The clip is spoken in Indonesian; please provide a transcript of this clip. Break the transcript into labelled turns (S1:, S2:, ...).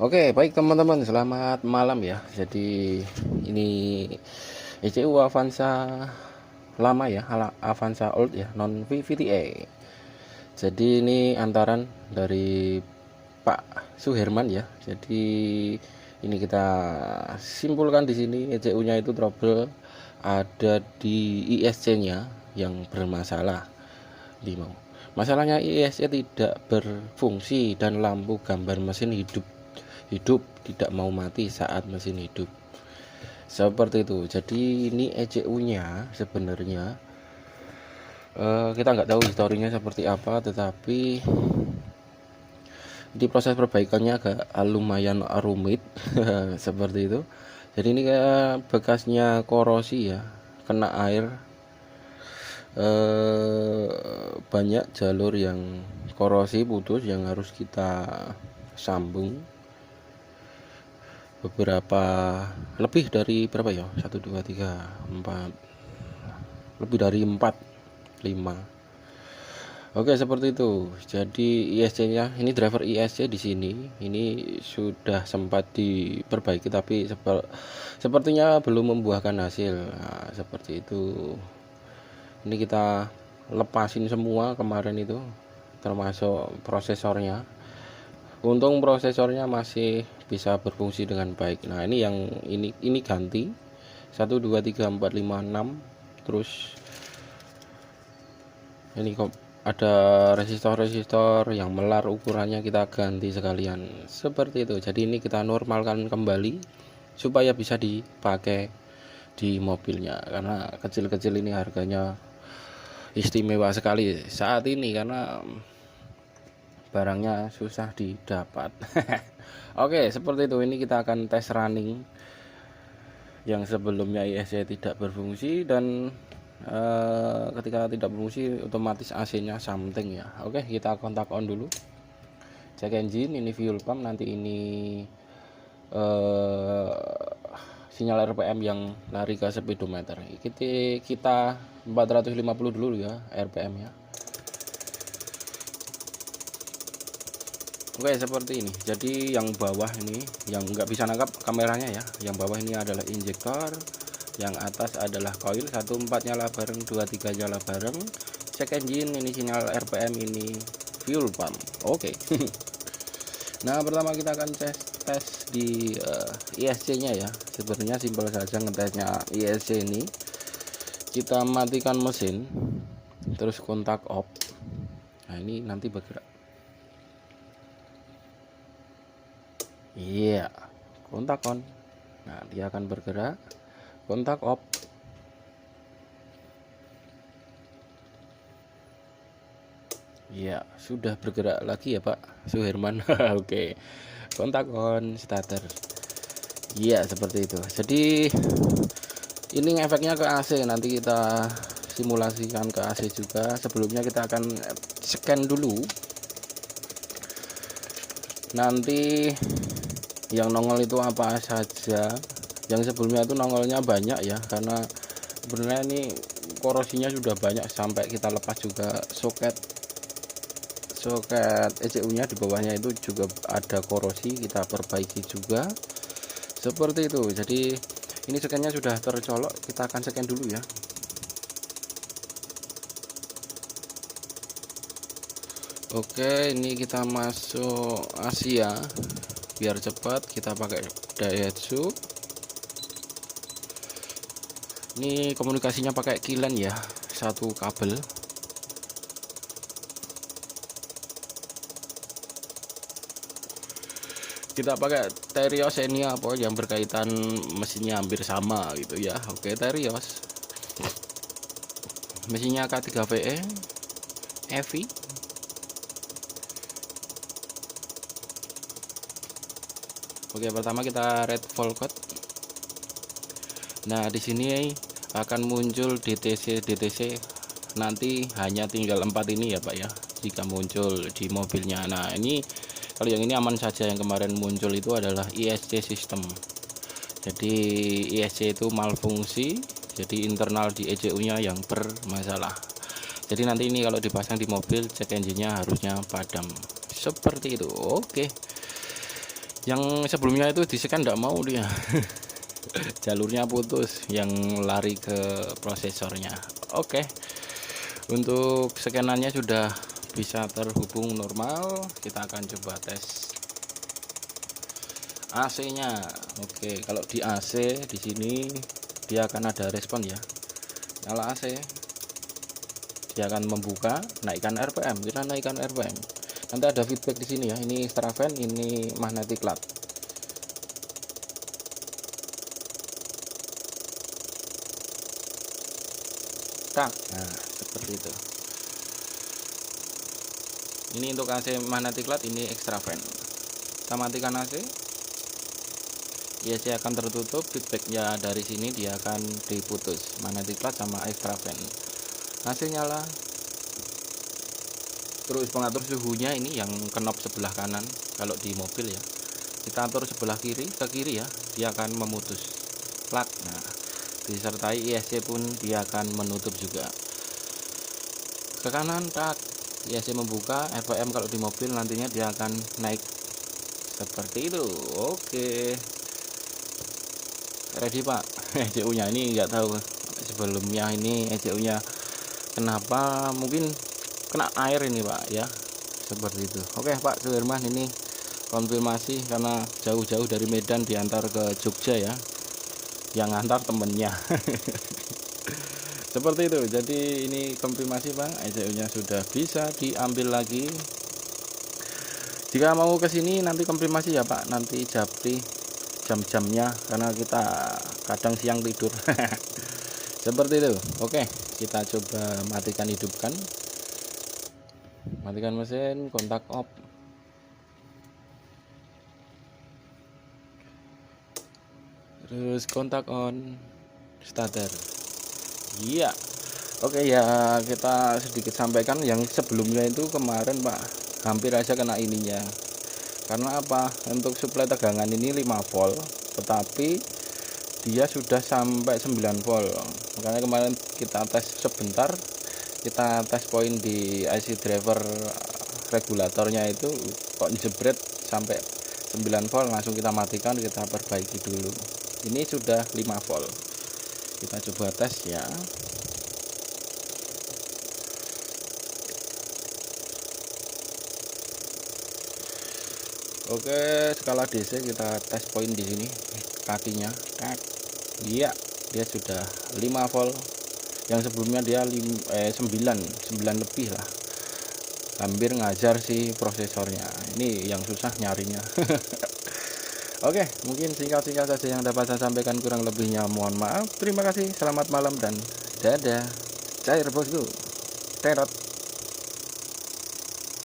S1: Oke, baik teman-teman, selamat malam ya. Jadi ini ECU Avanza lama ya, Avanza old ya, non VVTA. Jadi ini antaran dari Pak Suherman ya. Jadi ini kita simpulkan di sini ECU-nya itu trouble ada di ISC-nya yang bermasalah. Masalahnya ISC tidak berfungsi dan lampu gambar mesin hidup tidak mau mati saat mesin hidup, seperti itu. Jadi ini ECU-nya sebenarnya kita nggak tahu historinya seperti apa, tetapi di proses perbaikannya agak lumayan rumit seperti itu. Jadi ini kayak bekasnya korosi ya, kena air, banyak jalur yang korosi putus yang harus kita sambung. Beberapa lebih dari berapa ya, 1 2 3 4, lebih dari 4 5. Oke, seperti itu. Jadi ISC nya ini, driver ISC di sini ini sudah sempat diperbaiki tapi sepertinya belum membuahkan hasil. Nah, seperti itu. Ini kita lepasin semua kemarin itu, termasuk prosesornya. Untung prosesornya masih bisa berfungsi dengan baik. Nah, ini yang ini ganti 1 2 3 4 5 6. Terus ini kok ada resistor yang melar, ukurannya kita ganti sekalian seperti itu. Jadi ini kita normalkan kembali supaya bisa dipakai di mobilnya, karena kecil-kecil ini harganya istimewa sekali saat ini karena barangnya susah didapat. Oke, seperti itu. Ini kita akan tes running yang sebelumnya ISC tidak berfungsi, dan ketika tidak berfungsi otomatis AC-nya something ya. Oke, kita kontak on dulu, cek engine, ini fuel pump, nanti ini sinyal RPM yang lari ke speedometer. Kita 450 dulu ya RPM ya. Oke, seperti ini. Jadi yang bawah ini yang nggak bisa nangkap kameranya ya. Yang bawah ini adalah injektor, yang atas adalah coil. 1 4 nyala bareng, 2 3 nyala bareng. Cek engine, ini sinyal RPM, ini fuel pump. Oke. Nah, pertama kita akan tes di ISC nya ya. Sebenarnya simpel saja ngetesnya ISC ini. Kita matikan mesin, terus kontak off. Nah, ini nanti bergerak. Iya, kontak on. Nah, dia akan bergerak. Kontak off. Iya, sudah bergerak lagi ya Pak Suherman. Oke, kontak on, starter. Iya, seperti itu. Jadi ini efeknya ke AC, nanti kita simulasikan ke AC juga. Sebelumnya kita akan scan dulu, nanti yang nongol itu apa saja. Yang sebelumnya itu nongolnya banyak ya, karena sebenarnya ini korosinya sudah banyak sampai kita lepas juga soket ECU nya. Di bawahnya itu juga ada korosi, kita perbaiki juga seperti itu. Jadi ini scan-nya sudah tercolok, kita akan scan dulu ya. Oke, ini kita masuk Asia biar cepat. Kita pakai Daihatsu. Ini komunikasinya pakai kilen ya, satu kabel. Kita pakai Terios ini apa yang berkaitan mesinnya hampir sama gitu ya. Oke, Terios. Mesinnya K3VE EV. Oke, pertama kita red volcode. Nah, di sini akan muncul DTC nanti hanya tinggal 4 ini ya Pak ya, jika muncul di mobilnya. Nah, ini kalau yang ini aman saja. Yang kemarin muncul itu adalah ISC system. Jadi ISC itu malfungsi, jadi internal di ECU nya yang bermasalah. Jadi nanti ini kalau dipasang di mobil, cek engine-nya harusnya padam seperti itu. Oke, Yang sebelumnya itu di-scan nggak mau dia. Jalurnya putus yang lari ke prosesornya. Oke, untuk scanannya sudah bisa terhubung normal. Kita akan coba tes AC nya. Oke, kalau di AC di sini dia akan ada respon ya. Nyala AC, dia akan membuka, naikkan RPM. Kita naikkan RPM, nanti ada feedback di sini ya. Ini extra fan, ini magnetic cloud. Tak, nah seperti itu. Ini untuk AC magnetic cloud, ini extra fan. Kita matikan AC, IEC akan tertutup. Feedbacknya dari sini dia akan diputus, magnetic cloud sama extra fan. AC nyala. Terus pengatur suhunya ini yang knob sebelah kanan kalau di mobil ya. Kita atur sebelah kiri, ke kiri ya, dia akan memutus plug. Nah, disertai ISC pun dia akan menutup juga. Ke kanan, tak, ISC membuka. RPM kalau di mobil nantinya dia akan naik seperti itu. Oke, ready pak. ECU nya ini nggak tahu sebelumnya ini ECU nya kenapa, mungkin kena air ini pak ya, seperti itu. Oke Pak Suherman, ini konfirmasi karena jauh-jauh dari Medan diantar ke Jogja ya, yang ngantar temennya. Seperti itu. Jadi ini konfirmasi Bang, ECU nya sudah bisa diambil lagi. Jika mau kesini nanti konfirmasi ya Pak, nanti japri jam-jamnya karena kita kadang siang tidur. Seperti itu. Oke, kita coba matikan, hidupkan. Matikan mesin, kontak off. Terus kontak on, starter. Iya. Oke ya, kita sedikit sampaikan yang sebelumnya itu kemarin Pak, hampir aja kena ininya. Karena apa? Untuk suplai tegangan ini 5 volt, tetapi dia sudah sampai 9 volt. Makanya kemarin kita tes sebentar, kita tes poin di IC driver regulatornya itu kok jebret sampai 9 volt, langsung kita matikan, kita perbaiki dulu. Ini sudah 5 volt. Kita coba tes ya. Oke, skala DC kita tes poin di sini kakinya. Iya, dia sudah 5 volt. Yang sebelumnya dia 9 lebih lah. Hampir ngajar si prosesornya. Ini yang susah nyarinya. Oke, mungkin singkat-singkat saja yang dapat saya sampaikan, kurang lebihnya mohon maaf. Terima kasih, selamat malam dan dadah. Cair bosku. Terot.